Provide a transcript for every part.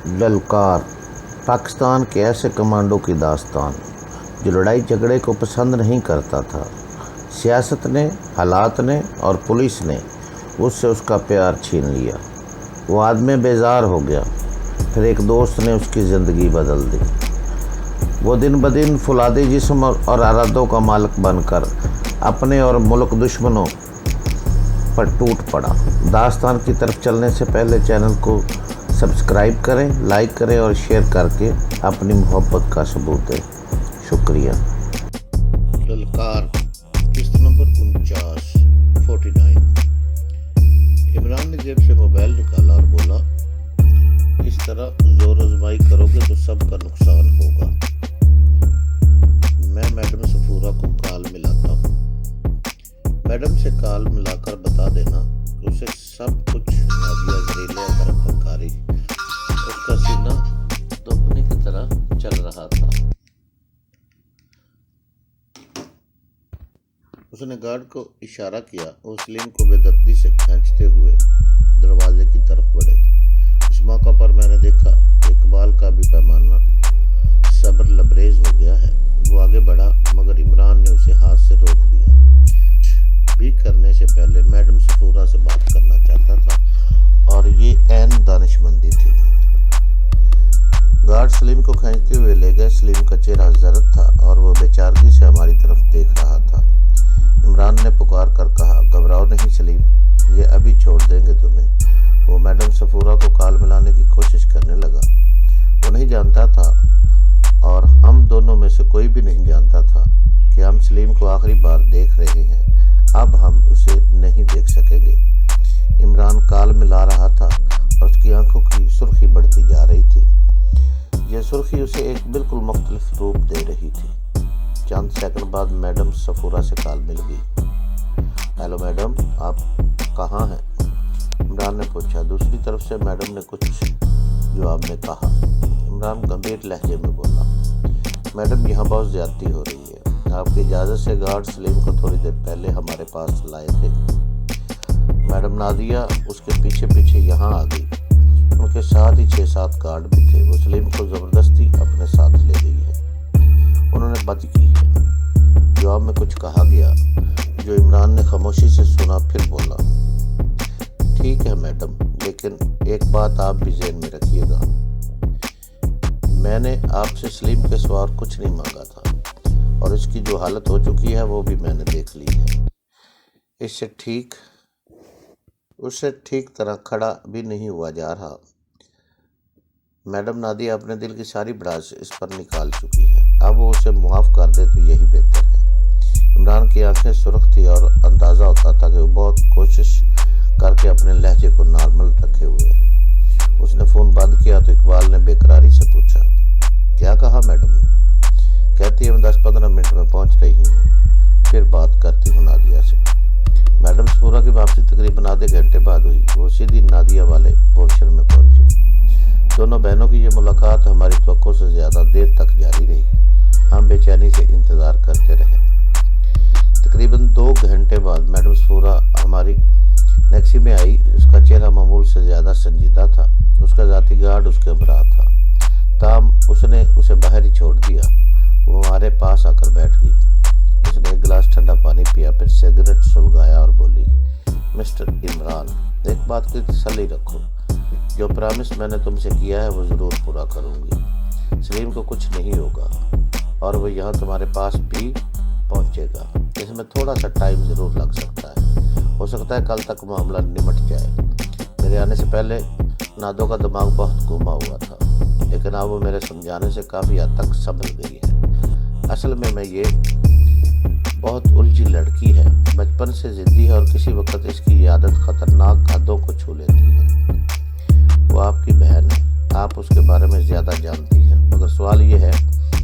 ललकार पाकिस्तान के ऐसे कमांडो की दास्तान जो लड़ाई झगड़े को पसंद नहीं करता था। सियासत ने, हालात ने और पुलिस ने उससे उसका प्यार छीन लिया। वो आदमी बेजार हो गया। फिर एक दोस्त ने उसकी ज़िंदगी बदल दी। वो दिन ब दिन फुलादी जिस्म और इरादों का मालिक बनकर अपने और मुल्क दुश्मनों पर टूट पड़ा। दास्तान की तरफ चलने से पहले चैनल को सब्सक्राइब करें, लाइक करें और शेयर करके अपनी मोहब्बत का सबूत दें। शुक्रिया। ललकार किस्त नंबर 49। इमरान ने जेब से मोबाइल निकाला और बोला, इस तरह जोर आजमाई करोगे तो सबका नुकसान होगा। मैं मैडम सफूरा को कॉल मिलाता हूँ। मैडम से कॉल मिलाकर बता देना कि उसे सब कुछ नादिया जहरीले बर्फकारी उसका सीना तोपने की तरह चल रहा था। उसने गार्ड को इशारा किया और सलीम को बेदर्दी से खींचते हुए दरवाजे की तरफ बढ़े। इस मौका पर मैंने देखा इकबाल का भी पैमाना सब्र लबरेज हो गया है। वो आगे बढ़ा मगर इमरान ने उसे हाथ से रोक दिया। भी करने से पहले मैडम सफूरा से बात करना चाहता था और ये ऐन दानिशमंदी थी। गार्ड सलीम को खींचते हुए ले गए। सलीम का चेहरा जर्द था और वो बेचारगी से हमारी तरफ देख रहा था। इमरान ने पुकार कर कहा, घबराओ नहीं सलीम, ये अभी छोड़ देंगे तुम्हें। वो मैडम सफूरा को कॉल मिलाने की कोशिश करने लगा। वो नहीं जानता था और हम दोनों में से कोई भी नहीं जानता था कि हम सलीम को आखिरी बार देख रहे हैं। अब हम उसे नहीं देख सकेंगे। इमरान कॉल मिला रहा था और उसकी आंखों की सुर्खी बढ़ती जा रही थी। यह सुर्खी उसे एक बिल्कुल मुख्तलिफ रूप दे रही थी। चंद सेकंड बाद मैडम सफूरा से कॉल मिल गई। हेलो मैडम, आप कहाँ हैं? इमरान ने पूछा। दूसरी तरफ से मैडम ने कुछ जवाब में कहा। इमरान गंभीर लहजे में बोला, मैडम यहाँ बहुत ज्यादती हो रही है। आपकी इजाज़त से गार्ड सलीम को थोड़ी देर पहले हमारे पास लाए थे। मैडम नादिया उसके पीछे पीछे यहाँ आ गई। उनके साथ ही 6-7 गार्ड भी थे। वो सलीम को ज़बरदस्ती अपने साथ ले गई है। उन्होंने बद की है। जवाब में कुछ कहा गया जो इमरान ने खामोशी से सुना। फिर बोला, ठीक है मैडम, लेकिन एक बात आप भी ज़हन में रखिएगा, मैंने आपसे सलीम के सिवा और कुछ नहीं मांगा था और इसकी जो हालत हो चुकी है वो भी मैंने देख ली है। उससे ठीक तरह खड़ा भी नहीं हुआ जा रहा। मैडम नादिया अपने दिल की सारी भड़ास इस पर निकाल चुकी है। अब वो उसे मुआफ़ कर दे तो यही बेहतर है। इमरान की आंखें सुर्ख थी और अंदाज़ा होता था कि वो बहुत कोशिश करके अपने लहजे को नॉर्मल रखे हुए। उसने फ़ोन बंद किया तो इकबाल ने बेकरारी से पूछा, क्या कहा मैडम ने? कहती है मैं 10-15 मिनट में पहुंच रही हूँ, फिर बात करती हूँ नादिया से। मैडम सफूरा की वापसी तकरीबन आधे घंटे बाद हुई। वो सीधी नादिया वाले पोर्शन में पहुंची। दोनों बहनों की ये मुलाकात हमारी तवक्को से ज़्यादा देर तक जारी रही। हम बेचैनी से इंतज़ार करते रहे। तकरीबन 2 घंटे बाद मैडम सफूरा हमारी टैक्सी में आई। उसका चेहरा मामूल से ज़्यादा संजीदा था। उसका ज़ाती गार्ड उसके हमरा था। ताम उसने उसे बाहर ही छोड़ दिया। वो हमारे पास आकर बैठ गई। उसने एक गिलास ठंडा पानी पिया, फिर सिगरेट सुलगाया और बोली, मिस्टर इमरान, एक बात की तसल्ली रखो, जो प्रॉमिस मैंने तुमसे किया है वो ज़रूर पूरा करूँगी। सलीम को कुछ नहीं होगा और वो यहाँ तुम्हारे पास भी पहुँचेगा। इसमें थोड़ा सा टाइम ज़रूर लग सकता है। हो सकता है कल तक मामला निमट जाए। मेरे आने से पहले नादो का दिमाग बहुत घुमा हुआ था, लेकिन अब वो मेरे समझाने से काफ़ी हद तक संभल गई है। असल में मैं ये बहुत उलझी लड़की है। बचपन से ज़िद्दी है और किसी वक्त इसकी आदत ख़तरनाक हदों को छू लेती है। वो आपकी बहन है, आप उसके बारे में ज़्यादा जानती हैं। मगर सवाल ये है,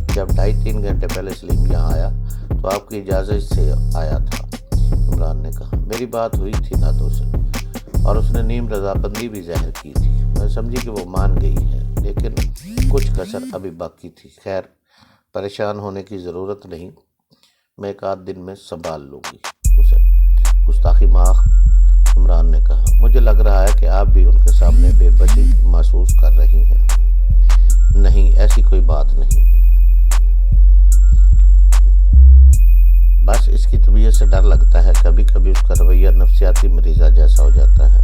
जब 2.5-3 घंटे पहले सलीम यहाँ आया तो आपकी इजाज़त से आया था? इमरान ने कहा, मेरी बात हुई थी नादो से और उसने नीम रजामंदी भी ज़ाहिर की थी। मैं समझी कि वो मान गई है, लेकिन कुछ कसर अभी बाकी थी। खैर, परेशान होने की ज़रूरत नहीं, मैं 1 आध दिन में संभाल लूँगी उसे। गुस्ताखी माफ, इमरान ने कहा, मुझे लग रहा है कि आप भी उनके सामने बेबसी महसूस कर रही हैं। ऐसी कोई बात नहीं, बस इसकी तबीयत से डर लगता है। कभी कभी उसका रवैया नफसियाती मरीज़ा जैसा हो जाता है।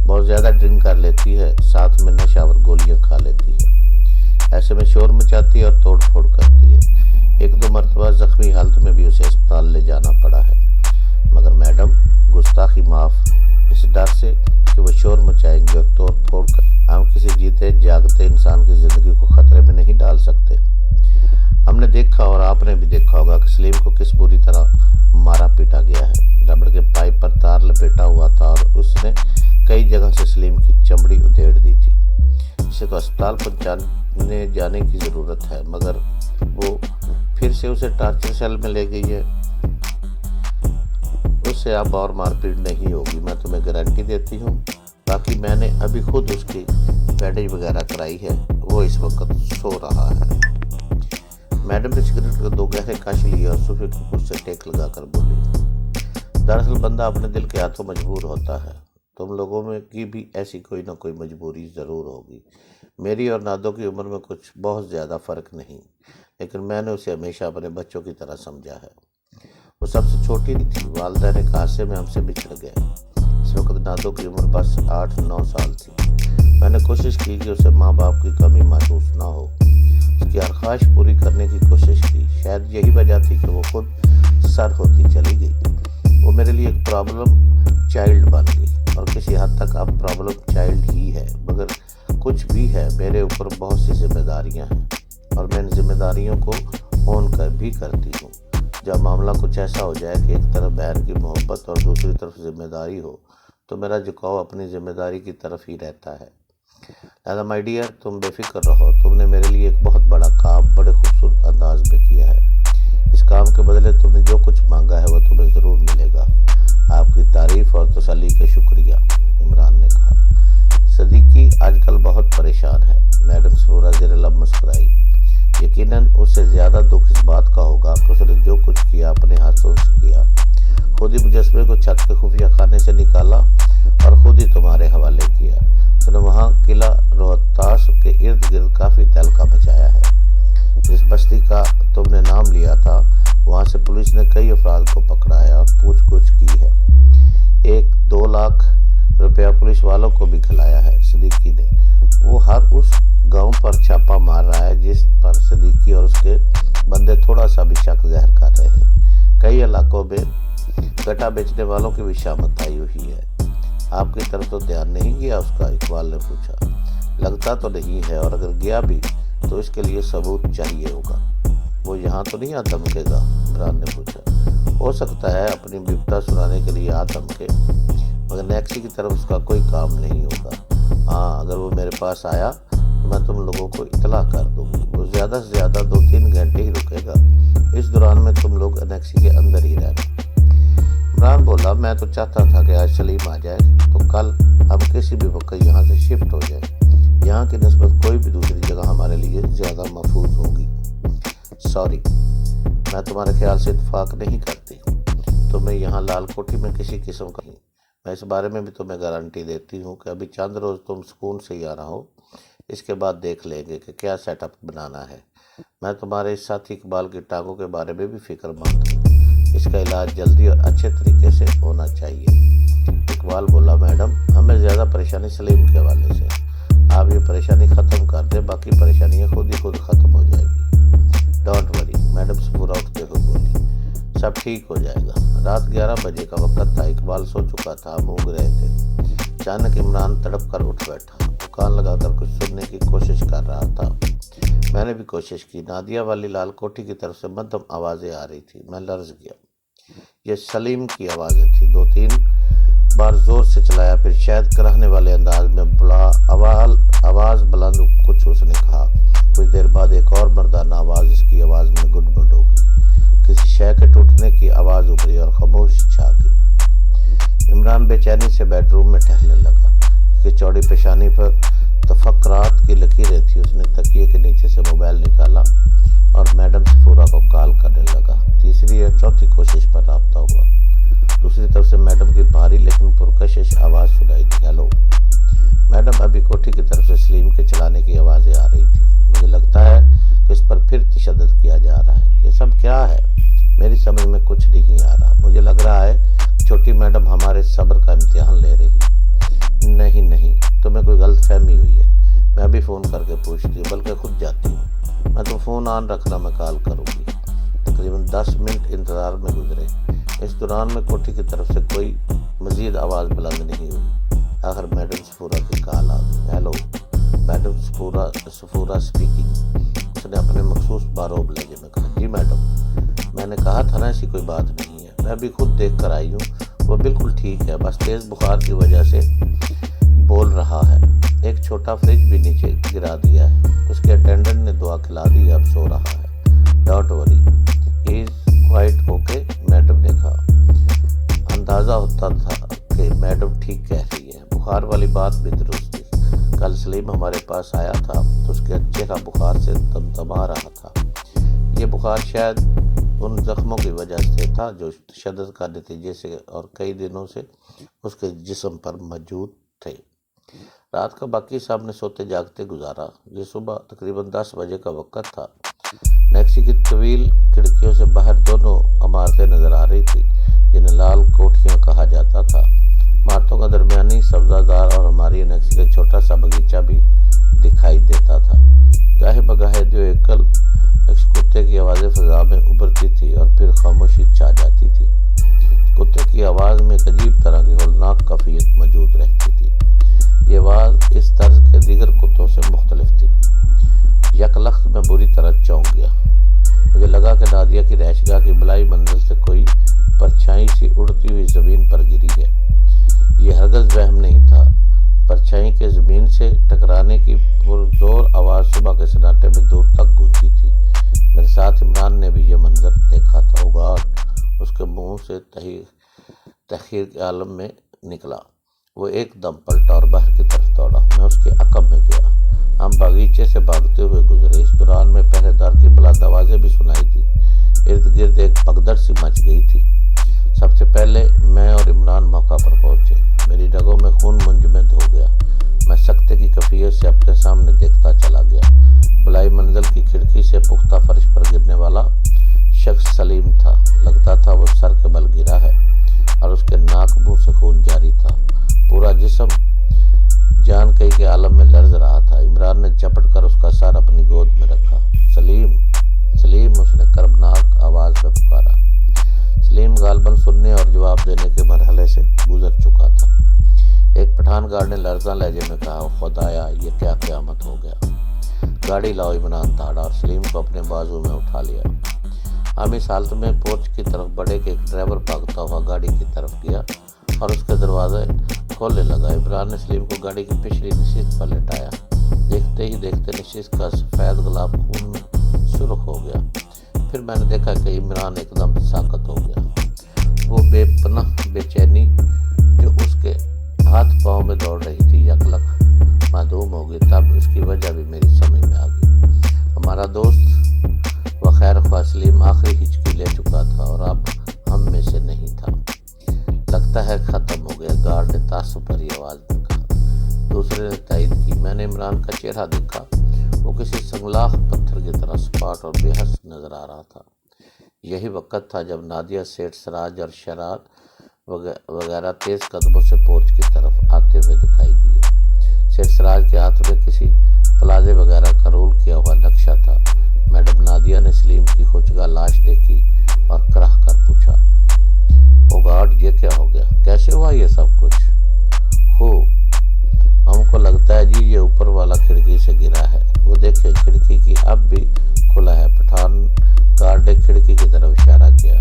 बहुत ज़्यादा ड्रिंक कर लेती है, साथ में नशा और गोलियां खा लेती है। ऐसे में शोर मचाती है और तोड़ फोड़ करती है। 1-2 मरतबा ज़ख्मी हालत में भी उसे अस्पताल ले जाना पड़ा है, मगर मैडम गुस्ताखी माफ़, इस डर से कि वो शोर मचाएंगे और तोड़ फोड़ कर हम किसी जीते जागते इंसान की ज़िंदगी को ख़तरे में नहीं डाल सकते। हमने देखा और आपने भी देखा होगा कि सलीम को किस बुरी तरह मारा पीटा गया है। रबड़ के पाइप पर तार लपेटा हुआ था और उसने कई जगह से सलीम की चमड़ी उधेड़ दी थी। इसे तो अस्पताल पहुंचाने जाने की ज़रूरत है, मगर वो फिर से उसे टार्चर सेल में ले गई है। उससे अब और मारपीट नहीं होगी, मैं तुम्हें गारंटी देती हूँ। बाकी मैंने अभी खुद उसकी बैंडेज वगैरह कराई है, वो इस वक्त सो रहा है। मैडम ने सिगरेट को 2 गहरे कश लिए और सोफे की कुर्सी से टेक लगाकर बोली, दरअसल बंदा अपने दिल के हाथों मजबूर होता है। तुम लोगों में की भी ऐसी कोई ना कोई मजबूरी ज़रूर होगी। मेरी और नादो की उम्र में कुछ बहुत ज़्यादा फ़र्क नहीं, लेकिन मैंने उसे हमेशा अपने बच्चों की तरह समझा है। वो सबसे छोटी नहीं थी। वालिदैन एक हादसे में हमसे बिछड़ गए। इस वक्त नादो की उम्र बस 8-9 साल थी। मैंने कोशिश की कि उसे माँ बाप की कमी महसूस ना हो, उसकी हर ख्वाहिश पूरी करने की कोशिश की। शायद यही वजह थी कि वो खुद सर होती चली गई। वो मेरे लिए एक प्रॉब्लम चाइल्ड बन गई और किसी हद तक अब प्रॉब्लम चाइल्ड ही है, मगर कुछ भी है, मेरे ऊपर बहुत सी जिम्मेदारियां हैं और मैं इन जिम्मेदारियों को ऑन कर भी करती हूँ। जब मामला कुछ ऐसा हो जाए कि एक तरफ बहन की मोहब्बत और दूसरी तरफ जिम्मेदारी हो, तो मेरा झुकाव अपनी जिम्मेदारी की तरफ ही रहता है। लिहाजा माय डियर, तुम बेफिक्र रहो। तुमने मेरे लिए एक बहुत बड़ा काम बड़े खूबसूरत अंदाज में किया है। इस काम के बदले तुमने जो कुछ मांगा है वो तुम्हें ज़रूर मिलेगा। आपकी तारीफ और तसल्ली का शुक्रिया, इमरान ने कहा। सदीकी आजकल बहुत परेशान है। मैडम सफूरा ज़ेर लब मुस्कुराई। यकीनन उससे ज़्यादा दुख इस बात का होगा कि उसने जो कुछ किया अपने हाथों से किया। खुद ही मुजस्मे को छत के खुफिया खाने से निकाला और खुद ही तुम्हारे हवाले किया। उसने वहाँ किला रोहतास के इर्द गिर्द काफ़ी तहलका बचाया है। जिस बस्ती का तुमने नाम लिया था, वहाँ से पुलिस ने कई अफराद को पकड़ाया और पूछगछ की है। 1-2 लाख रुपया पुलिस वालों को भी खिलाया है सदीकी ने। वो हर उस गांव पर छापा मार रहा है जिस पर सदीकी और उसके बंदे थोड़ा सा भी शक ज़ाहिर कर रहे हैं। कई इलाकों में गट्टा बेचने वालों की भी शामत आई हुई है। आपकी तरफ तो ध्यान नहीं गया उसका? इकबाल ने पूछा। लगता तो नहीं है, और अगर गया भी तो इसके लिए सबूत चाहिए होगा। वो यहाँ तो नहीं आ धमकेगा? इमरान ने पूछा। हो सकता है अपनी विपदा सुनाने के लिए आ धमके, मगर नैक्सी की तरफ उसका कोई काम नहीं होगा। हाँ, अगर वो मेरे पास आया तो मैं तुम लोगों को इतला कर दूंगी। वो ज़्यादा से ज़्यादा 2-3 घंटे ही रुकेगा। इस दौरान में तुम लोग नैक्सी के अंदर ही रहना। इमरान बोला, मैं तो चाहता था कि आज सलीम आ जाए तो कल हम किसी भी वक्त यहाँ से शिफ्ट हो जाए। यहाँ की निस्बत कोई भी दूसरी जगह हमारे लिए ज़्यादा महफूज होगी। सॉरी, मैं तुम्हारे ख्याल से इत्तेफाक नहीं करती। तुम्हें यहाँ लाल कोठी में किसी किस्म का नहीं। मैं इस बारे में भी तुम्हें गारंटी देती हूँ कि अभी चंद रोज़ तुम सुकून से ही आना हो। इसके बाद देख लेंगे कि क्या सेटअप बनाना है। मैं तुम्हारे इस साथी इकबाल की टांगों के बारे में भी फिक्रमंद हूँ। इसका इलाज जल्दी और अच्छे तरीके से होना चाहिए। इकबाल बोला, मैडम हमें ज़्यादा परेशानी सलीम के हवाले से। आप ये परेशानी ख़त्म कर दें, बाकी परेशानियाँ खुद ही खुद ख़त्म हो जाएगी। डोंट वरी, मैडम सफूरा उठते हुए बोली, सब ठीक हो जाएगा। रात 11 बजे का वक्त था। इकबाल सो चुका था, हम ऊँग रहे थे। अचानक इमरान तड़प कर उठ बैठा। वो कान लगाकर कुछ सुनने की कोशिश कर रहा था। मैंने भी कोशिश की। नादिया वाली लाल कोठी की तरफ से मध्यम आवाज़ें आ रही थी। मैं लर्ज गया। ये सलीम की आवाज़ें थी। 2-3 बार ज़ोर से चलाया, फिर शायद कराहने वाले अंदाज में आवाज़ बुलंद कुछ उसने कहा। कुछ देर बाद एक और मर्दाना आवाज़ इसकी आवाज़ में गुडबुड हो गई। किसी शय के टूटने की आवाज़ उभरी और खामोश छा गई। इमरान बेचैनी से बेडरूम में टहलने लगा। उसकी चौड़ी पेशानी पर तफक्कुरात की लकीरें थी। उसने तकिए के नीचे से मोबाइल निकाला और मैडम सफूरा को कॉल करने लगा। तीसरी या चौथी कोशिश पर राब्ता हुआ। दूसरी तरफ से मैडम की भारी लेकिन पुरकशिश आवाज़ सुनाई दी। Hello madam. अभी कोठी की तरफ से सलीम के चलाने की आवाज़ें आ रही थी। मुझे लगता है फहमी हुई है। मैं भी फ़ोन करके पूछती हूँ, बल्कि खुद जाती हूँ। मैं तो फ़ोन ऑन रखना, मैं कॉल करूँगी। तकरीबन 10 मिनट इंतज़ार में गुजरे। इस दौरान में कोठी की तरफ से कोई मज़ीद आवाज़ बुलंद नहीं हुई। आखिर मैडम सफूरा की कॉल आ गई। Hello, madam Safura speaking. उसने अपने मखसूस बारोब लहजे में कहा, जी मैडम, मैंने कहा था ना ऐसी कोई बात नहीं है। मैं भी खुद देख कर आई हूँ, वो बिल्कुल ठीक है, बस तेज़ बुखार की वजह से बोल रहा है। एक छोटा फ्रिज भी नीचे गिरा दिया है। उसके अटेंडेंट ने दुआ खिला दी, अब सो रहा है। Don't worry, he is quite okay, madam ने कहा। अंदाज़ा होता था कि मैडम ठीक कह रही है। बुखार वाली बात भी दुरुस्त थी। कल सलीम हमारे पास आया था तो उसके चेहरा बुखार से दमदमा रहा था। ये बुखार शायद उन जख्मों की वजह से था जो तशद्दुद का नतीजे से और कई दिनों से उसके जिस्म पर मौजूद थे। रात का बाकी सामने सोते जागते गुजारा। ये सुबह तकरीबन 10 बजे का वक्त था। नेक्सी की तवील खिड़कियों से बाहर दोनों इमारतें नजर आ रही थी, जिन्हें लाल कोठियाँ कहा जाता था। इमारतों का दरमियानी सब्जादार और हमारी नेक्सी का छोटा सा बगीचा भी दिखाई देता था। गाहे बगाहे दो एकल कुत्ते की आवाज़ें फिजा में उभरती थी और फिर खामोशी छा जाती थी। कुत्ते की आवाज़ में एक अजीब तरह की होलनाक कैफियत मौजूद रहती थी। ये आवाज़ इस तर्ज के दीगर कुत्तों से मुख्तलिफ थी। यकलख्त में बुरी तरह चौंक गया। मुझे लगा कि नादिया की रैशगाह की बलाई मंजिल से कोई परछाई सी उड़ती हुई ज़मीन पर गिरी है। ये हरगज़ वहम नहीं था। परछाई के ज़मीन से टकराने की पुरजोर आवाज़ सुबह के सन्नाटे में दूर तक गूंजी थी। मेरे साथ इमरान ने भी ये मंजर देखा था। ओ गॉड, उसके मुंह से तखीर के आलम में निकला। वो एकदम पलटा और बाहर की तरफ दौड़ा। मैं उसके अकब में गया। हम बागीचे से भागते हुए गुजरे। इस दौरान में पहरेदार की बुलंद आवाज़ें भी सुनाई थी। इर्द गिर्द एक भगदड़ सी मच गई थी। सबसे पहले मैं और इमरान मौका पर पहुंचे। मेरी रगों में खून मुंजमद हो गया। मैं सख्ते की कैफियत से अपने सामने देखता चला गया। बुलाई मंजिल की खिड़की से पुख्ता फर्श पर गिरने वाला शख्स सलीम था। लगता था वो सर के बल गिरा है और उसके नाक मुंह से खून जारी था। पूरा जिस्म जान कई के आलम में लर्ज रहा था। इमरान ने झपट कर उसका सर अपनी गोद में रखा। सलीम, सलीम, उसने कर्बनाक आवाज़ में पुकारा। सलीम गालबन सुनने और जवाब देने के मरहले से गुजर चुका था। एक पठान गार्ड ने लर्जा लहजे में कहा, खुदाया, ये क्या क़यामत हो गया। गाड़ी लाओ, इमरान दौड़ा और सलीम को अपने बाजू में उठा लिया। हम इस हालत में पोर्च की तरफ बढ़े कि एक ड्राइवर भागता हुआ गाड़ी की तरफ गया और उसके दरवाजे खोलने लगा। इमरान ने सलीम को गाड़ी की पिछली नशिस्त पर लेटाया। देखते ही देखते नशिस्त का सफ़ेद गुलाब खून में सुर्ख हो गया। फिर मैंने देखा कि इमरान एकदम साकत हो गया। वो बेपनाह बेचैनी जो उसके हाथ पाँव में दौड़ रही थी यकलख मादूम हो गई। तब उसकी वजह भी मेरी समझ में आ गई। हमारा दोस्त व खैर ख्वाह सलीम आखिरी हिचकी ले चुका था और अब हम में से नहीं था। लगता है ख़त्म हो गया, गार्ड ने तासुब भरी आवाज़ में कहा। दूसरे ने तायद की। मैंने इमरान का चेहरा देखा। वो किसी संगलाख पत्थर की तरह सपाट और बेहस नजर आ रहा था। यही वक्त था जब नादिया, सेठ सराज और शरार वगैरह तेज़ कदमों से पोर्च की तरफ आते हुए दिखाई दिए। सेठ सराज के हाथ में किसी प्लाजे वगैरह का रोल किया हुआ नक्शा था। मैडम नादिया ने सलीम की खुचगा लाश देखी और कराह कर पूछा, ओ गॉड, ये क्या हो गया, कैसे हुआ ये सब कुछ? हो, हमको लगता है जी ये ऊपर वाला खिड़की से गिरा है। वो देखे, खिड़की की अब भी खुला है। पठान गार्ड ने खिड़की की तरफ इशारा किया।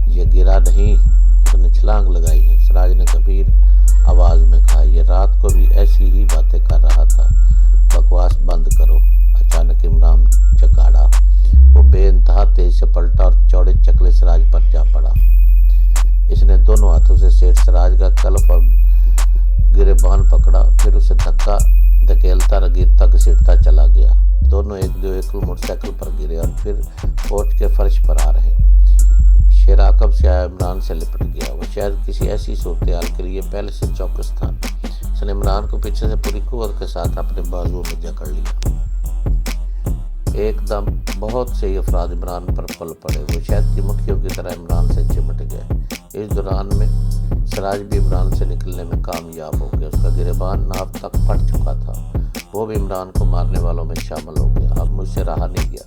ये गिरा नहीं, उसने छलांग लगाई है, सराज ने गंभीर आवाज़ में कहा। ये रात को भी ऐसी ही बातें कर रहा था। बकवास बंद करो। अचानक इमरान चकाड़ा। वो बेइंतहा तेज से पलटा और चौड़े चकले सराज पर जा पड़ा। इसने दोनों हाथों से सेठ सराज का कल्फ और गिरेबान पकड़ा, फिर उसे धक्का धकेलता रगीरता घसीटता चला गया। दोनों एक दो एकल मोटरसाइकिल पर गिरे और फिर पोर्च के फर्श पर आ रहे। शेर आकब से आया इमरान से लिपट गया। वो शायद किसी ऐसी सूरत हाल के लिए पहले से चौकस था। उसने इमरान को पीछे से पूरी कुव्वत के साथ अपने बाजुओं में जकड़ लिया। एकदम बहुत से अफराद इमरान पर पल पड़े। वो शायद की मक्खियों की तरह इमरान से चिमट गए। इस दौरान में سراج بھی عمران سے نکلنے میں کامیاب ہو گیا. اس کا گریبان ناف تک پھٹ چکا تھا. وہ بھی عمران کو مارنے والوں میں شامل ہو گیا. اب مجھ سے رہا نہیں گیا.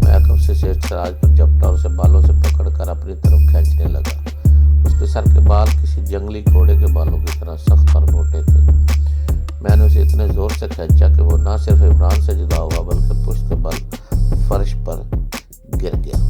محکم سے سراج پر جھپٹا اور اسے بالوں سے پکڑ کر اپنی طرف کھینچنے لگا. اس کے سر کے بال کسی جنگلی گھوڑے کے بالوں کی طرح سخت اور موٹے تھے. میں نے اسے اتنے زور سے کھینچا کہ وہ نہ صرف عمران سے جدا ہوا بلکہ پشت بل فرش پر گر گیا.